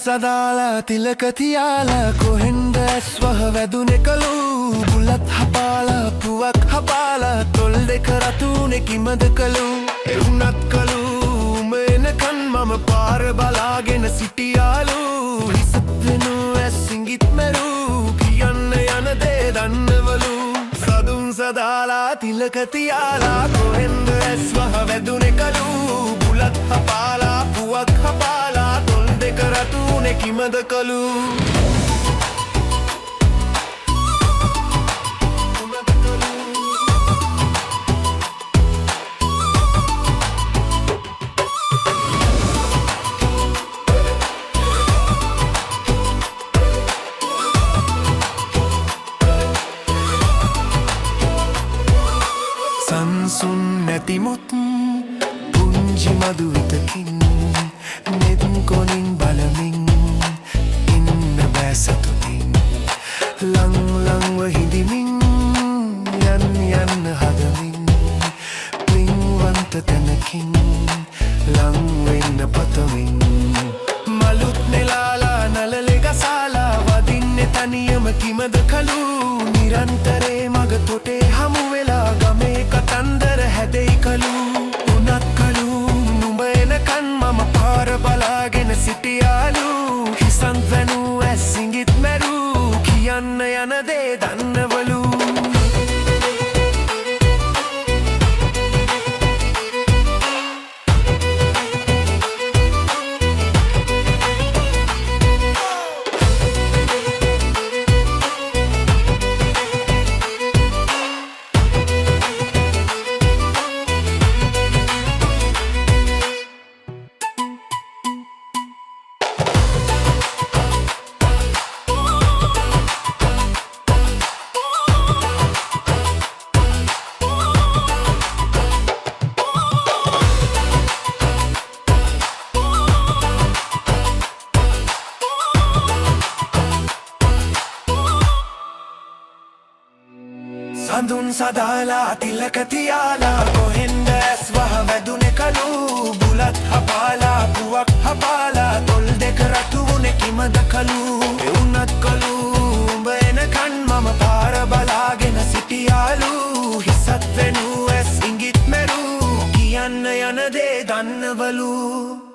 සදාලා තිලක තියාලා කොහෙන්ද ඇස්වහ වැදුනේ කලු බුලත් හපාලා පුවක් හපාලා තොල් දෙක රතුනේ කිමද කලු එවුනත් කලු මෙනකන් මම පාර බලාගෙන සිටියාලු හිසත් වෙනු ඇසිංගිත් මෙරු කියන්න යන දේ දන්නවලු සදුන් සදාලා තිලක තියාලා කොහෙන්ද ඇස්වහ වැදුනේ කලු බුලත් හපාලා පුවක් හපාලා තොල් දෙක රතුනේ කිමද කලු සංසුන් නැතිමුත් පුංචි මදුවිතකින් නෙත් කොනින් බලමින් ඉන්න බෑ සතුටින් ලං ලංව හිඳිමින් යන්න හදමින් පින්වන්ත තැනකින් ලං වෙන්න පතමින් මලුත් නෙලාලා නලලෙ ගසාලා වදින්නේ තනියම කිමද කලු නිරන්තරේ මග තොටේ හමු වෙලා ගමේ කතන්දර හැදෙයි කලු උනත් කලු නුඹ එනකන් මම පාර බලාගෙන සිටියාලු හිසන් වැනු ඇසිංගිත් මැරු කියන්න යන දේ දන්නවලු සඳුන් සදාලා තිලක තියාලා කොහෙන්ද ඇස්වහ වැදුනේ කලු බුලත් හපාලා පුවක් හපාලා තොල් දෙක රතුනේ කිමද කලු එවුනත් කලු උඹ එනකන් මම පාර බලාගෙන සිටියාලු හිසත් වෙනු ඇස් ඉංගිත් මෙරු කියන්න යන දේ දන්නවලු